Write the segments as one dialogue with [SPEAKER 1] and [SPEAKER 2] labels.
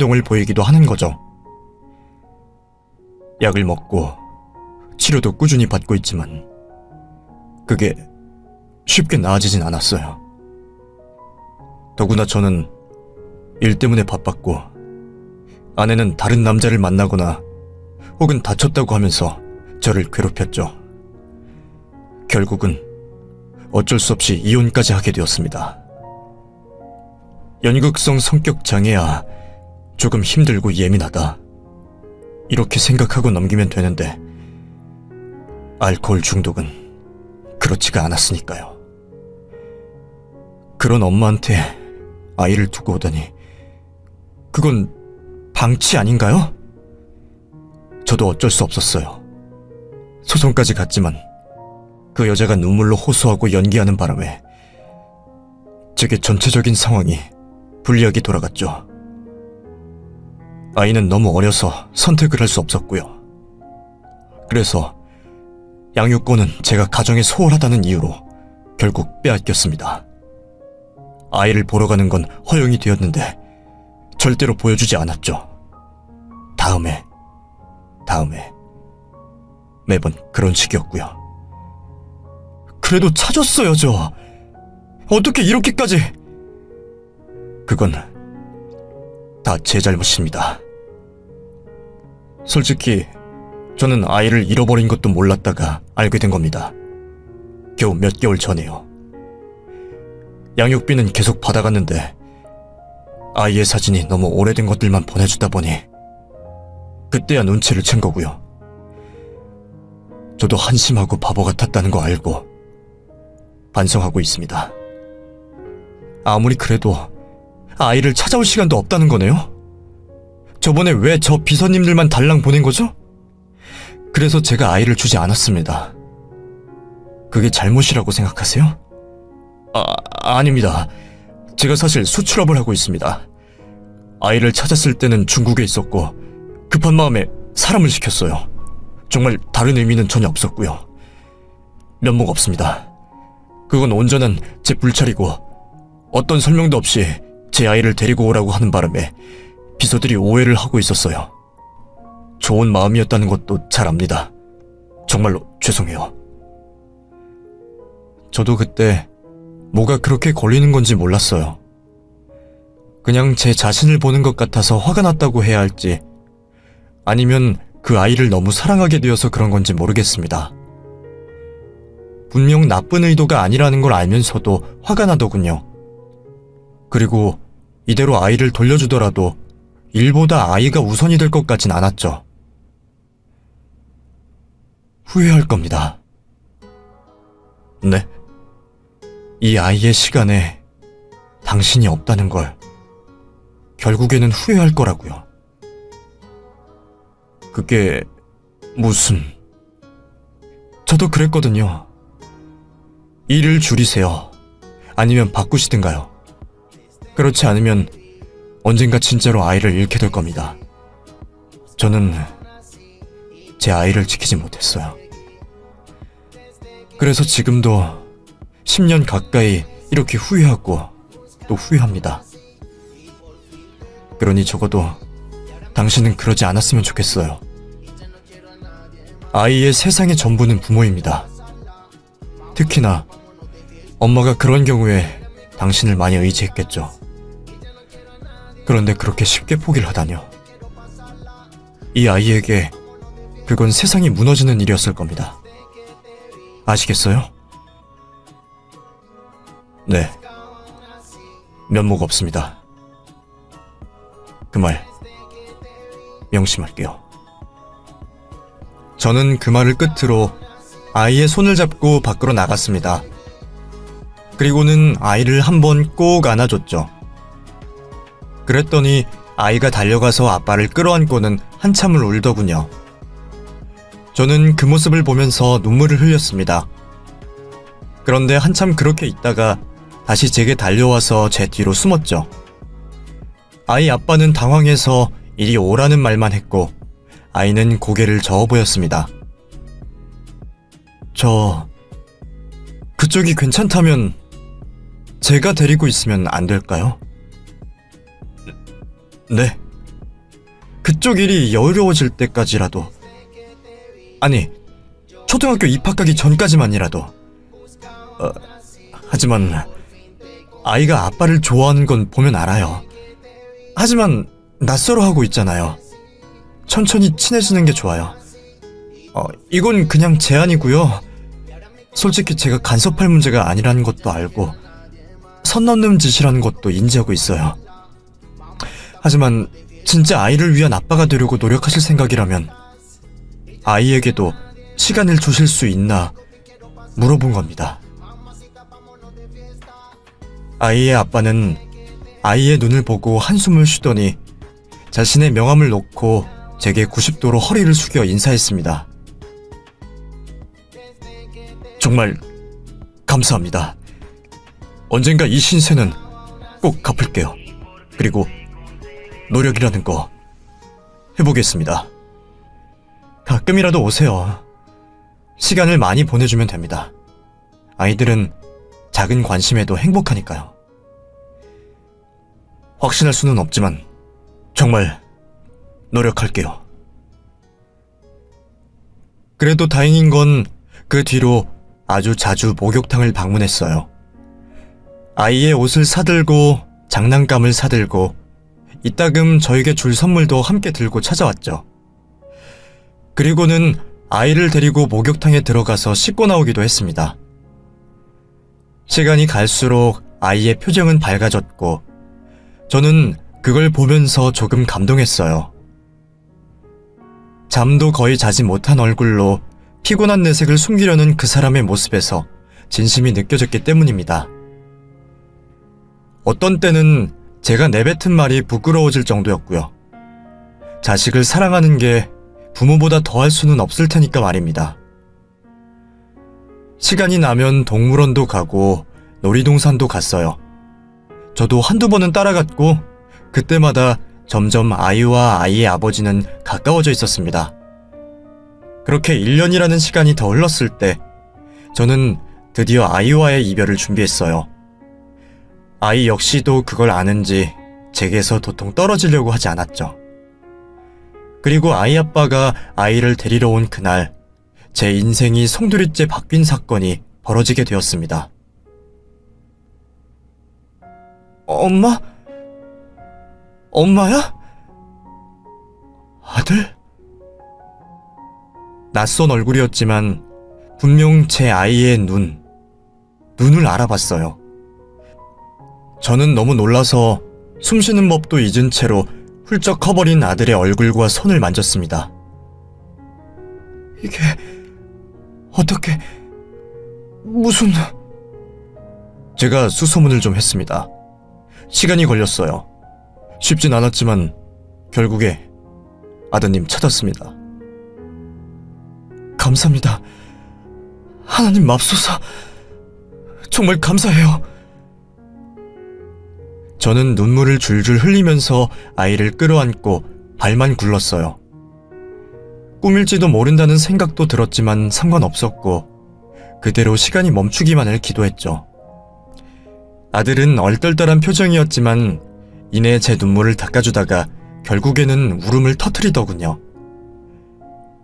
[SPEAKER 1] 행동을 보이기도 하는 거죠. 약을 먹고 치료도 꾸준히 받고 있지만 그게 쉽게 나아지진 않았어요. 더구나 저는 일 때문에 바빴고 아내는 다른 남자를 만나거나 혹은 다쳤다고 하면서 저를 괴롭혔죠. 결국은 어쩔 수 없이 이혼까지 하게 되었습니다. 연극성 성격 장애야 조금 힘들고 예민하다 이렇게 생각하고 넘기면 되는데 알코올 중독은 그렇지가 않았으니까요. 그런 엄마한테 아이를 두고 오다니 그건 방치 아닌가요? 저도 어쩔 수 없었어요. 소송까지 갔지만 그 여자가 눈물로 호소하고 연기하는 바람에 제게 전체적인 상황이 불리하게 돌아갔죠. 아이는 너무 어려서 선택을 할 수 없었고요. 그래서 양육권은 제가 가정에 소홀하다는 이유로 결국 빼앗겼습니다. 아이를 보러 가는 건 허용이 되었는데 절대로 보여주지 않았죠. 다음에 매번 그런 식이었고요. 그래도 찾았어요, 저. 어떻게 이렇게까지... 그건 다 제 잘못입니다. 솔직히 저는 아이를 잃어버린 것도 몰랐다가 알게 된 겁니다. 겨우 몇 개월 전에요. 양육비는 계속 받아갔는데 아이의 사진이 너무 오래된 것들만 보내주다 보니 그때야 눈치를 챈 거고요. 저도 한심하고 바보 같았다는 거 알고 반성하고 있습니다. 아무리 그래도 아이를 찾아올 시간도 없다는 거네요? 저번에 왜 저 비서님들만 달랑 보낸 거죠? 그래서 제가 아이를 주지 않았습니다. 그게 잘못이라고 생각하세요? 아닙니다. 제가 사실 수출업을 하고 있습니다. 아이를 찾았을 때는 중국에 있었고 급한 마음에 사람을 시켰어요. 정말 다른 의미는 전혀 없었고요. 면목 없습니다. 그건 온전한 제 불찰이고 어떤 설명도 없이 제 아이를 데리고 오라고 하는 바람에 비서들이 오해를 하고 있었어요. 좋은 마음이었다는 것도 잘 압니다. 정말로 죄송해요. 저도 그때 뭐가 그렇게 걸리는 건지 몰랐어요. 그냥 제 자신을 보는 것 같아서 화가 났다고 해야 할지 아니면 그 아이를 너무 사랑하게 되어서 그런 건지 모르겠습니다. 분명 나쁜 의도가 아니라는 걸 알면서도 화가 나더군요. 그리고 이대로 아이를 돌려주더라도 일보다 아이가 우선이 될 것 같진 않았죠. 후회할 겁니다. 네? 이 아이의 시간에 당신이 없다는 걸 결국에는 후회할 거라고요. 그게 무슨... 저도 그랬거든요. 일을 줄이세요. 아니면 바꾸시든가요. 그렇지 않으면 언젠가 진짜로 아이를 잃게 될 겁니다. 저는 제 아이를 지키지 못했어요. 그래서 지금도 10년 가까이 이렇게 후회하고 또 후회합니다. 그러니 적어도 당신은 그러지 않았으면 좋겠어요. 아이의 세상의 전부는 부모입니다. 특히나 엄마가 그런 경우에 당신을 많이 의지했겠죠. 그런데 그렇게 쉽게 포기를 하다뇨. 이 아이에게 그건 세상이 무너지는 일이었을 겁니다. 아시겠어요? 네. 면목 없습니다. 그 말 명심할게요. 저는 그 말을 끝으로 아이의 손을 잡고 밖으로 나갔습니다. 그리고는 아이를 한번 꼭 안아줬죠. 그랬더니 아이가 달려가서 아빠를 끌어안고는 한참을 울더군요. 저는 그 모습을 보면서 눈물을 흘렸습니다. 그런데 한참 그렇게 있다가 다시 제게 달려와서 제 뒤로 숨었죠. 아이 아빠는 당황해서 이리 오라는 말만 했고 아이는 고개를 저어 보였습니다. 그쪽이 괜찮다면 제가 데리고 있으면 안 될까요? 네, 그쪽 일이 여유로워질 때까지라도, 아니, 초등학교 입학하기 전까지만이라도. 하지만 아이가 아빠를 좋아하는 건 보면 알아요. 하지만 낯설어 하고 있잖아요. 천천히 친해지는 게 좋아요. 이건 그냥 제안이고요. 솔직히 제가 간섭할 문제가 아니라는 것도 알고 선 넘는 짓이라는 것도 인지하고 있어요. 하지만 진짜 아이를 위한 아빠가 되려고 노력하실 생각이라면 아이에게도 시간을 주실 수 있나 물어본 겁니다. 아이의 아빠는 아이의 눈을 보고 한숨을 쉬더니 자신의 명함을 놓고 제게 90도로 허리를 숙여 인사했습니다. 정말 감사합니다. 언젠가 이 신세는 꼭 갚을게요. 그리고 노력이라는 거 해보겠습니다. 가끔이라도 오세요. 시간을 많이 보내주면 됩니다. 아이들은 작은 관심에도 행복하니까요. 확신할 수는 없지만 정말 노력할게요. 그래도 다행인 건 그 뒤로 아주 자주 목욕탕을 방문했어요. 아이의 옷을 사들고 장난감을 사들고 이따금 저에게 줄 선물도 함께 들고 찾아왔죠. 그리고는 아이를 데리고 목욕탕에 들어가서 씻고 나오기도 했습니다. 시간이 갈수록 아이의 표정은 밝아졌고 저는 그걸 보면서 조금 감동했어요. 잠도 거의 자지 못한 얼굴로 피곤한 내색을 숨기려는 그 사람의 모습에서 진심이 느껴졌기 때문입니다. 어떤 때는 제가 내뱉은 말이 부끄러워질 정도였고요. 자식을 사랑하는 게 부모보다 더할 수는 없을 테니까 말입니다. 시간이 나면 동물원도 가고 놀이동산도 갔어요. 저도 한두 번은 따라갔고 그때마다 점점 아이와 아이의 아버지는 가까워져 있었습니다. 그렇게 1년이라는 시간이 더 흘렀을 때 저는 드디어 아이와의 이별을 준비했어요. 아이 역시도 그걸 아는지 제게서 도통 떨어지려고 하지 않았죠. 그리고 아이 아빠가 아이를 데리러 온 그날 제 인생이 송두리째 바뀐 사건이 벌어지게 되었습니다. 엄마? 엄마야? 아들? 낯선 얼굴이었지만 분명 제 아이의 눈을 알아봤어요. 저는 너무 놀라서 숨쉬는 법도 잊은 채로 훌쩍 커버린 아들의 얼굴과 손을 만졌습니다. 이게 어떻게 무슨... 제가 수소문을 좀 했습니다. 시간이 걸렸어요. 쉽진 않았지만 결국에 아드님 찾았습니다. 감사합니다. 하나님 맙소사. 정말 감사해요. 저는 눈물을 줄줄 흘리면서 아이를 끌어안고 발만 굴렀어요. 꿈일지도 모른다는 생각도 들었지만 상관없었고 그대로 시간이 멈추기만을 기도했죠. 아들은 얼떨떨한 표정이었지만 이내 제 눈물을 닦아주다가 결국에는 울음을 터뜨리더군요.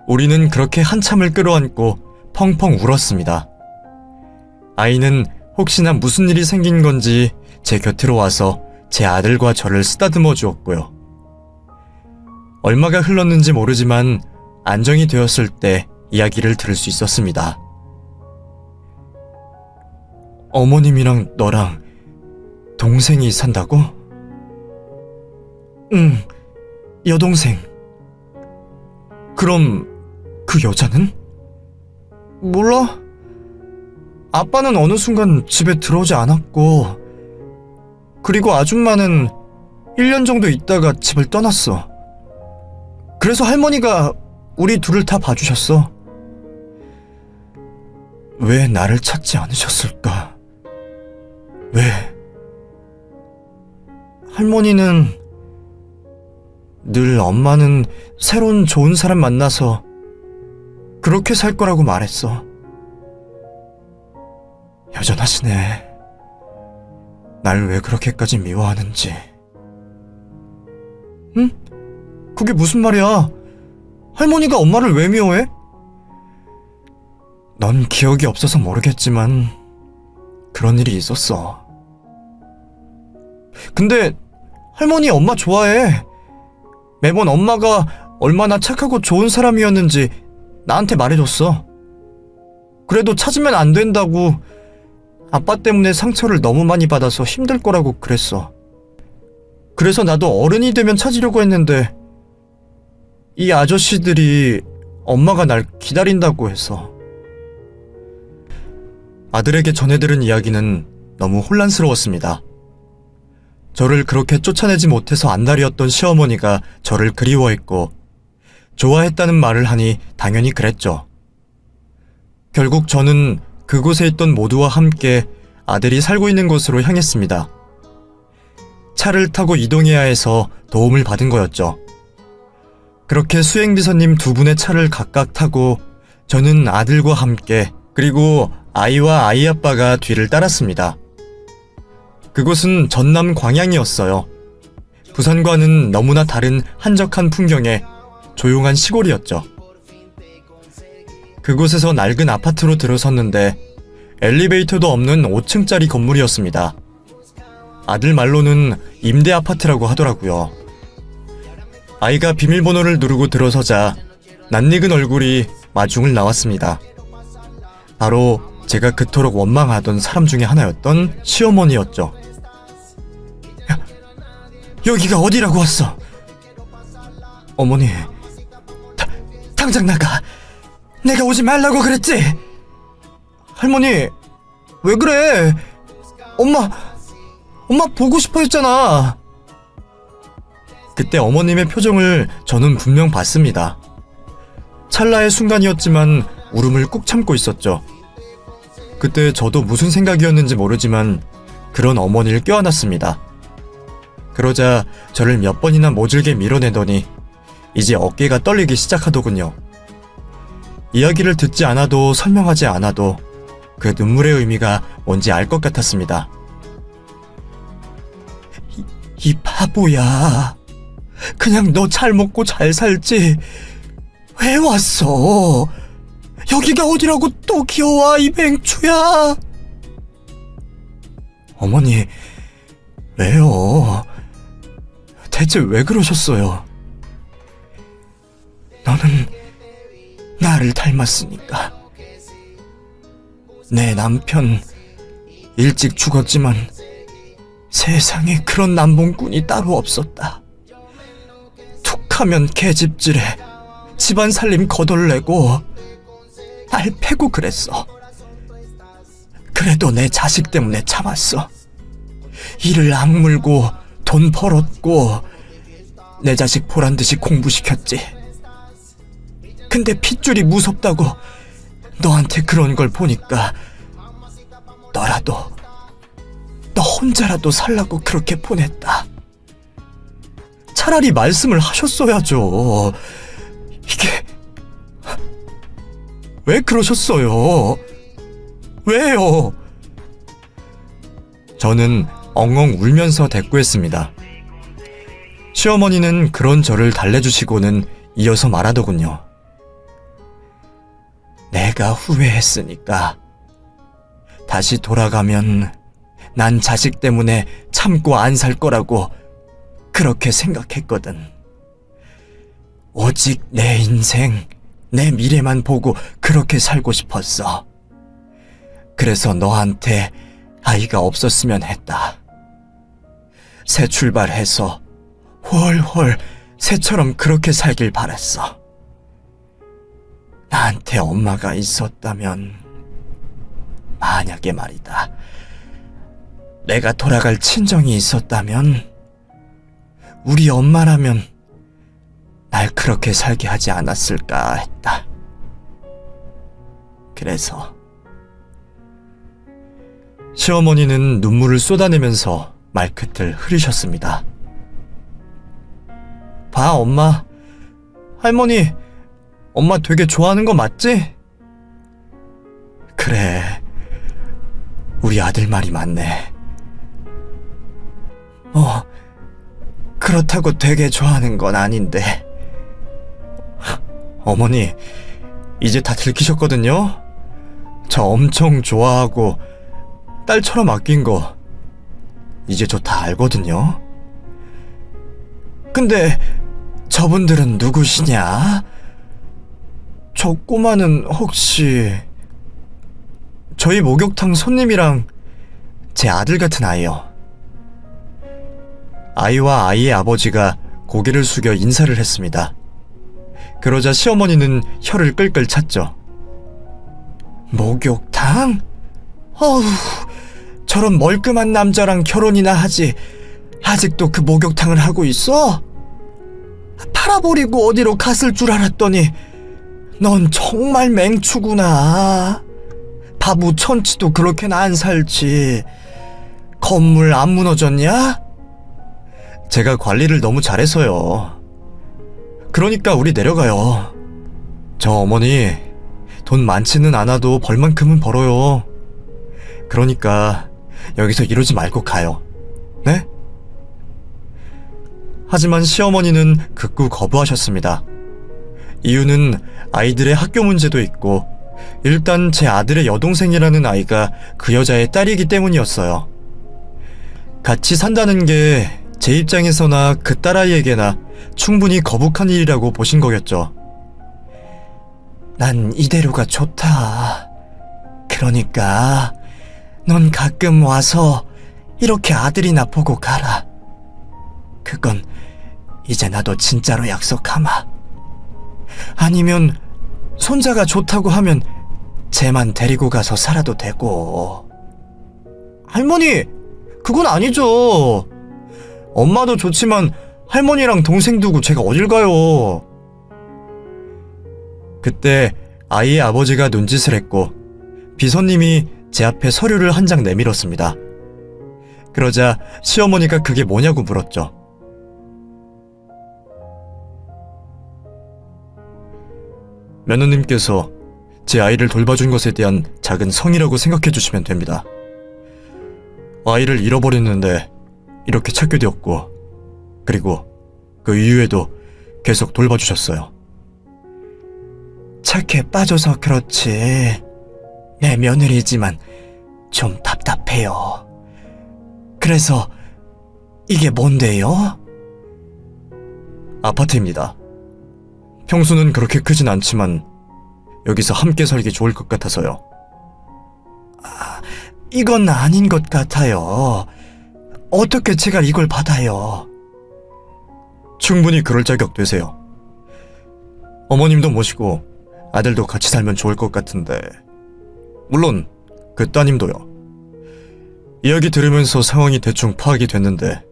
[SPEAKER 1] 우리는 그렇게 한참을 끌어안고 펑펑 울었습니다. 아이는 혹시나 무슨 일이 생긴 건지 제 곁으로 와서 제 아들과 저를 쓰다듬어 주었고요. 얼마가 흘렀는지 모르지만 안정이 되었을 때 이야기를 들을 수 있었습니다. 어머님이랑 너랑 동생이 산다고? 응, 여동생. 그럼 그 여자는? 몰라. 아빠는 어느 순간 집에 들어오지 않았고 그리고 아줌마는 1년 정도 있다가 집을 떠났어. 그래서 할머니가 우리 둘을 다 봐주셨어. 왜 나를 찾지 않으셨을까? 왜? 할머니는 늘 엄마는 새로운 좋은 사람 만나서 그렇게 살 거라고 말했어. 여전하시네. 날 왜 그렇게까지 미워하는지. 응? 그게 무슨 말이야? 할머니가 엄마를 왜 미워해? 넌 기억이 없어서 모르겠지만 그런 일이 있었어. 근데 할머니 엄마 좋아해. 매번 엄마가 얼마나 착하고 좋은 사람이었는지 나한테 말해줬어. 그래도 찾으면 안 된다고, 아빠 때문에 상처를 너무 많이 받아서 힘들 거라고 그랬어. 그래서 나도 어른이 되면 찾으려고 했는데 이 아저씨들이 엄마가 날 기다린다고 해서. 아들에게 전해들은 이야기는 너무 혼란스러웠습니다. 저를 그렇게 쫓아내지 못해서 안달이었던 시어머니가 저를 그리워했고 좋아했다는 말을 하니 당연히 그랬죠. 결국 저는 그곳에 있던 모두와 함께 아들이 살고 있는 곳으로 향했습니다. 차를 타고 이동해야 해서 도움을 받은 거였죠. 그렇게 수행비서님 두 분의 차를 각각 타고 저는 아들과 함께, 그리고 아이와 아이 아빠가 뒤를 따랐습니다. 그곳은 전남 광양이었어요. 부산과는 너무나 다른 한적한 풍경에 조용한 시골이었죠. 그곳에서 낡은 아파트로 들어섰는데 엘리베이터도 없는 5층짜리 건물이었습니다. 아들 말로는 임대 아파트라고 하더라고요. 아이가 비밀번호를 누르고 들어서자 낯익은 얼굴이 마중을 나왔습니다. 바로 제가 그토록 원망하던 사람 중에 하나였던 시어머니였죠. 여기가 어디라고 왔어? 어머니, 당장 나가. 내가 오지 말라고 그랬지? 할머니, 왜 그래? 엄마 보고 싶어 했잖아. 그때 어머님의 표정을 저는 분명 봤습니다. 찰나의 순간이었지만 울음을 꾹 참고 있었죠. 그때 저도 무슨 생각이었는지 모르지만 그런 어머니를 껴안았습니다. 그러자 저를 몇 번이나 모질게 밀어내더니 이제 어깨가 떨리기 시작하더군요. 이야기를 듣지 않아도 설명하지 않아도 그 눈물의 의미가 뭔지 알 것 같았습니다. 이 바보야. 그냥 너 잘 먹고 잘 살지. 왜 왔어? 여기가 어디라고 또 기어와, 이 맹추야. 어머니, 왜요? 대체 왜 그러셨어요? 너는 나를 닮았으니까. 내 남편 일찍 죽었지만 세상에 그런 남봉꾼이 따로 없었다. 툭하면 계집질에 집안 살림 거덜내고 날 패고 그랬어. 그래도 내 자식 때문에 참았어. 이를 악물고 돈 벌었고 내 자식 보란듯이 공부시켰지. 근데 핏줄이 무섭다고 너한테 그런 걸 보니까 너 혼자라도 살라고 그렇게 보냈다. 차라리 말씀을 하셨어야죠. 이게 왜 그러셨어요? 왜요? 저는 엉엉 울면서 대꾸했습니다. 시어머니는 그런 저를 달래주시고는 이어서 말하더군요. 내가 후회했으니까 다시 돌아가면 난 자식 때문에 참고 안 살 거라고 그렇게 생각했거든. 오직 내 인생, 내 미래만 보고 그렇게 살고 싶었어. 그래서 너한테 아이가 없었으면 했다. 새 출발해서 훨훨 새처럼 그렇게 살길 바랬어. 나한테 엄마가 있었다면, 만약에 말이다, 내가 돌아갈 친정이 있었다면, 우리 엄마라면 날 그렇게 살게 하지 않았을까 했다. 그래서 시어머니는 눈물을 쏟아내면서 말끝을 흐리셨습니다. 봐, 엄마. 할머니, 엄마 되게 좋아하는 거 맞지? 그래, 우리 아들 말이 맞네. 그렇다고 되게 좋아하는 건 아닌데 어머니, 이제 다 들키셨거든요? 저 엄청 좋아하고 딸처럼 아낀 거 이제 저 다 알거든요? 근데 저분들은 누구시냐? 저 꼬마는 혹시 저희 목욕탕 손님이랑 제 아들 같은 아이요. 아이와 아이의 아버지가 고개를 숙여 인사를 했습니다. 그러자 시어머니는 혀를 끌끌 찼죠. 목욕탕? 어우, 저런 멀끔한 남자랑 결혼이나 하지 아직도 그 목욕탕을 하고 있어? 팔아버리고 어디로 갔을 줄 알았더니 넌 정말 맹추구나. 바보 천치도 그렇게는 안 살지. 건물 안 무너졌냐? 제가 관리를 너무 잘해서요. 그러니까 우리 내려가요. 저 어머니 돈 많지는 않아도 벌만큼은 벌어요. 그러니까 여기서 이러지 말고 가요. 네? 하지만 시어머니는 극구 거부하셨습니다. 이유는 아이들의 학교 문제도 있고 일단 제 아들의 여동생이라는 아이가 그 여자의 딸이기 때문이었어요. 같이 산다는 게 제 입장에서나 그 딸아이에게나 충분히 거북한 일이라고 보신 거겠죠. 난 이대로가 좋다. 그러니까 넌 가끔 와서 이렇게 아들이나 보고 가라. 그건 이제 나도 진짜로 약속하마. 아니면 손자가 좋다고 하면 쟤만 데리고 가서 살아도 되고. 할머니, 그건 아니죠. 엄마도 좋지만 할머니랑 동생 두고 제가 어딜 가요. 그때 아이의 아버지가 눈짓을 했고 비서님이 제 앞에 서류를 한 장 내밀었습니다. 그러자 시어머니가 그게 뭐냐고 물었죠. 며느님께서 제 아이를 돌봐준 것에 대한 작은 성의라고 생각해 주시면 됩니다. 아이를 잃어버렸는데 이렇게 찾게 되었고, 그리고 그 이후에도 계속 돌봐주셨어요. 착해 빠져서 그렇지. 내 며느리지만 좀 답답해요. 그래서 이게 뭔데요? 아파트입니다. 평수는 그렇게 크진 않지만 여기서 함께 살기 좋을 것 같아서요. 이건 아닌 것 같아요. 어떻게 제가 이걸 받아요? 충분히 그럴 자격 되세요. 어머님도 모시고 아들도 같이 살면 좋을 것 같은데, 물론 그 따님도요. 이야기 들으면서 상황이 대충 파악이 됐는데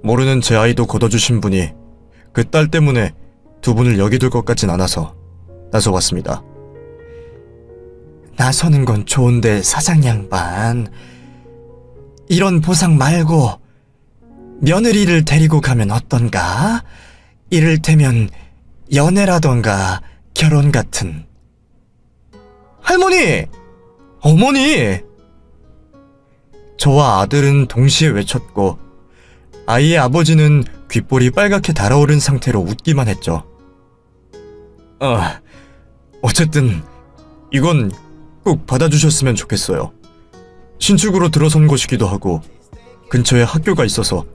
[SPEAKER 1] 모르는 제 아이도 걷어주신 분이 그 딸 때문에 두 분을 여기 둘 것 같진 않아서 나서봤습니다. 나서는 건 좋은데 사장 양반, 이런 보상 말고 며느리를 데리고 가면 어떤가? 이를테면 연애라던가 결혼 같은. 할머니! 어머니! 저와 아들은 동시에 외쳤고 아이의 아버지는 귓볼이 빨갛게 달아오른 상태로 웃기만 했죠. 어쨌든 이건 꼭 받아주셨으면 좋겠어요. 신축으로 들어선 곳이기도 하고 근처에 학교가 있어서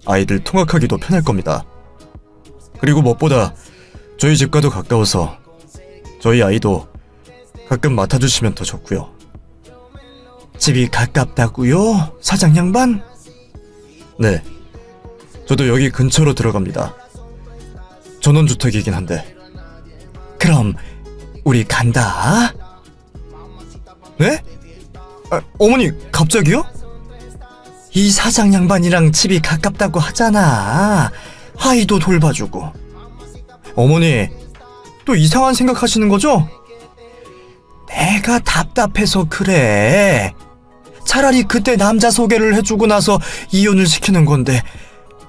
[SPEAKER 1] 아이들 통학하기도 편할 겁니다. 그리고 무엇보다 저희 집과도 가까워서 저희 아이도 가끔 맡아주시면 더 좋고요. 집이 가깝다고요? 사장 양반? 네, 저도 여기 근처로 들어갑니다. 전원주택이긴 한데. 그럼 우리 간다. 네? 어머니 갑자기요? 이 사장 양반이랑 집이 가깝다고 하잖아. 아이도 돌봐주고. 어머니 또 이상한 생각하시는 거죠? 내가 답답해서 그래. 차라리 그때 남자 소개를 해주고 나서 이혼을 시키는 건데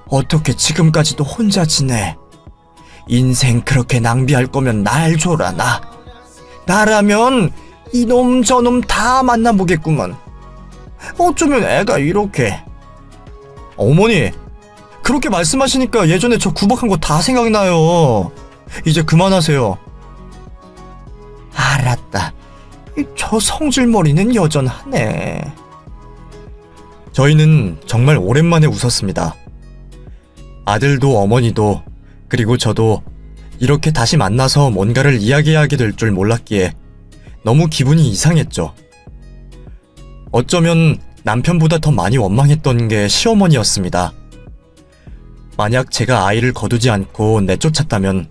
[SPEAKER 1] 어떻게 지금까지도 혼자 지내. 인생 그렇게 낭비할 거면 날 줘라. 나라면 이놈 저놈 다 만나보겠구먼. 어쩌면 애가 이렇게. 어머니 그렇게 말씀하시니까 예전에 저 구박한 거 다 생각나요. 이제 그만하세요. 알았다. 저 성질머리는 여전하네. 저희는 정말 오랜만에 웃었습니다. 아들도 어머니도 그리고 저도 이렇게 다시 만나서 뭔가를 이야기하게 될 줄 몰랐기에 너무 기분이 이상했죠. 어쩌면 남편보다 더 많이 원망했던 게 시어머니였습니다. 만약 제가 아이를 거두지 않고 내쫓았다면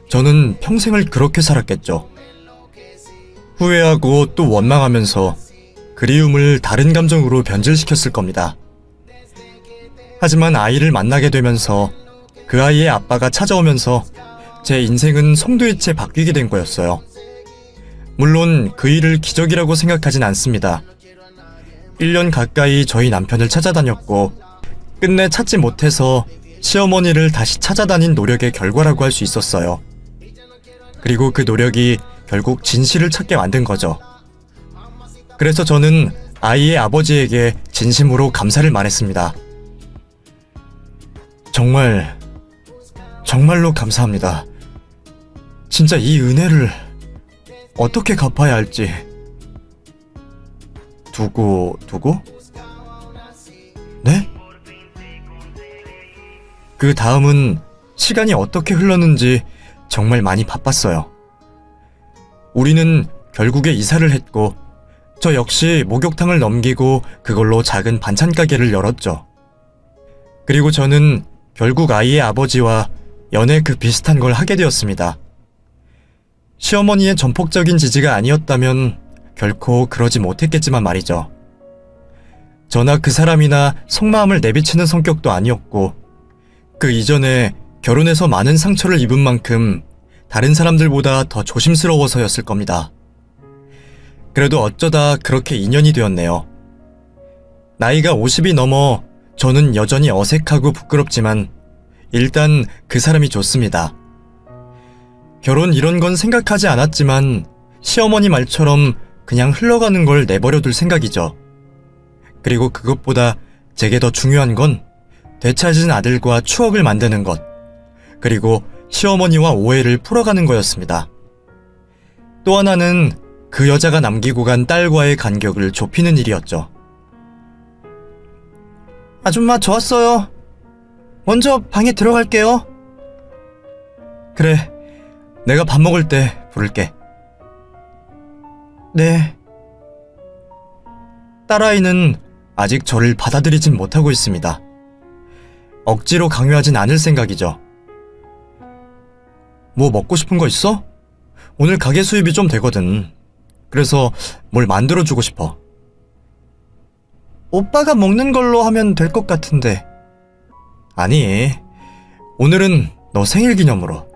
[SPEAKER 1] 저는 평생을 그렇게 살았겠죠. 후회하고 또 원망하면서 그리움을 다른 감정으로 변질시켰을 겁니다. 하지만 아이를 만나게 되면서 그 아이의 아빠가 찾아오면서 제 인생은 송두리째 바뀌게 된 거였어요. 물론 그 일을 기적이라고 생각하진 않습니다. 1년 가까이 저희 남편을 찾아다녔고 끝내 찾지 못해서 시어머니를 다시 찾아다닌 노력의 결과라고 할 수 있었어요. 그리고 그 노력이 결국 진실을 찾게 만든 거죠. 그래서 저는 아이의 아버지에게 진심으로 감사를 말했습니다. 정말로 감사합니다. 진짜 이 은혜를 어떻게 갚아야 할지. 두고? 네? 그 다음은 시간이 어떻게 흘렀는지 정말 많이 바빴어요. 우리는 결국에 이사를 했고 저 역시 목욕탕을 넘기고 그걸로 작은 반찬 가게를 열었죠. 그리고 저는 결국 아이의 아버지와 연애 그 비슷한 걸 하게 되었습니다. 시어머니의 전폭적인 지지가 아니었다면 결코 그러지 못했겠지만 말이죠. 저나 그 사람이나 속마음을 내비치는 성격도 아니었고 그 이전에 결혼해서 많은 상처를 입은 만큼 다른 사람들보다 더 조심스러워서였을 겁니다. 그래도 어쩌다 그렇게 인연이 되었네요. 나이가 50이 넘어 저는 여전히 어색하고 부끄럽지만 일단 그 사람이 좋습니다. 결혼 이런 건 생각하지 않았지만 시어머니 말처럼 그냥 흘러가는 걸 내버려둘 생각이죠. 그리고 그것보다 제게 더 중요한 건 되찾은 아들과 추억을 만드는 것, 그리고 시어머니와 오해를 풀어가는 거였습니다. 또 하나는 그 여자가 남기고 간 딸과의 간격을 좁히는 일이었죠. 아줌마, 저 왔어요. 먼저 방에 들어갈게요. 그래, 내가 밥 먹을 때 부를게. 네. 딸아이는 아직 저를 받아들이진 못하고 있습니다. 억지로 강요하진 않을 생각이죠. 뭐 먹고 싶은 거 있어? 오늘 가게 수입이 좀 되거든. 그래서 뭘 만들어주고 싶어. 오빠가 먹는 걸로 하면 될 것 같은데. 아니, 오늘은 너 생일 기념으로.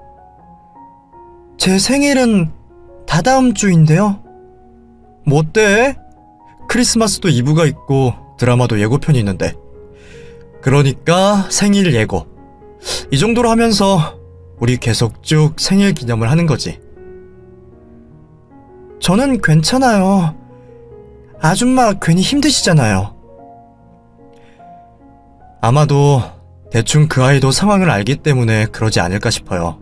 [SPEAKER 1] 제 생일은 다다음 주인데요. 뭐 어때? 크리스마스도 이브가 있고 드라마도 예고편이 있는데. 그러니까 생일 예고. 이 정도로 하면서 우리 계속 쭉 생일 기념을 하는 거지. 저는 괜찮아요. 아줌마 괜히 힘드시잖아요. 아마도 대충 그 아이도 상황을 알기 때문에 그러지 않을까 싶어요.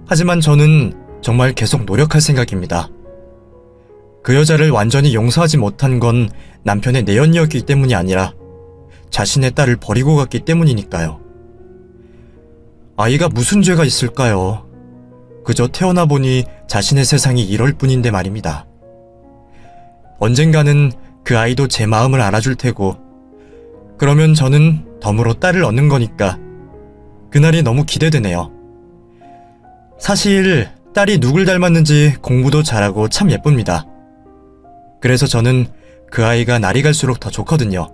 [SPEAKER 1] 하지만 저는 정말 계속 노력할 생각입니다. 그 여자를 완전히 용서하지 못한 건 남편의 내연이었기 때문이 아니라 자신의 딸을 버리고 갔기 때문이니까요. 아이가 무슨 죄가 있을까요? 그저 태어나 보니 자신의 세상이 이럴 뿐인데 말입니다. 언젠가는 그 아이도 제 마음을 알아줄 테고, 그러면 저는 덤으로 딸을 얻는 거니까 그날이 너무 기대되네요. 사실 딸이 누굴 닮았는지 공부도 잘하고 참 예쁩니다. 그래서 저는 그 아이가 날이 갈수록 더 좋거든요.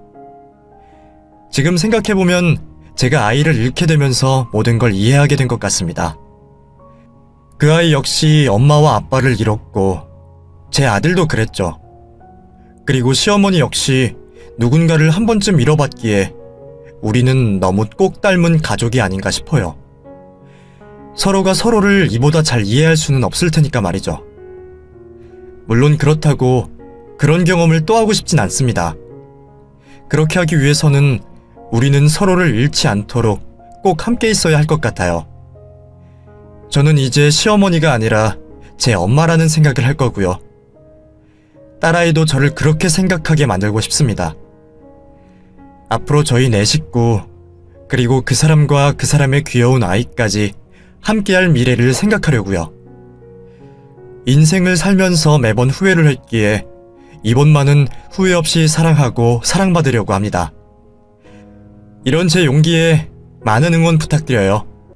[SPEAKER 1] 지금 생각해보면 제가 아이를 잃게 되면서 모든 걸 이해하게 된 것 같습니다. 그 아이 역시 엄마와 아빠를 잃었고 제 아들도 그랬죠. 그리고 시어머니 역시 누군가를 한 번쯤 잃어봤기에 우리는 너무 꼭 닮은 가족이 아닌가 싶어요. 서로가 서로를 이보다 잘 이해할 수는 없을 테니까 말이죠. 물론 그렇다고 그런 경험을 또 하고 싶진 않습니다. 그렇게 하기 위해서는 우리는 서로를 잃지 않도록 꼭 함께 있어야 할 것 같아요. 저는 이제 시어머니가 아니라 제 엄마라는 생각을 할 거고요. 딸아이도 저를 그렇게 생각하게 만들고 싶습니다. 앞으로 저희 네 식구, 그리고 그 사람과 그 사람의 귀여운 아이까지 함께할 미래를 생각하려고요. 인생을 살면서 매번 후회를 했기에 이번만은 후회 없이 사랑하고 사랑받으려고 합니다. 이런 제 용기에 많은 응원 부탁드려요.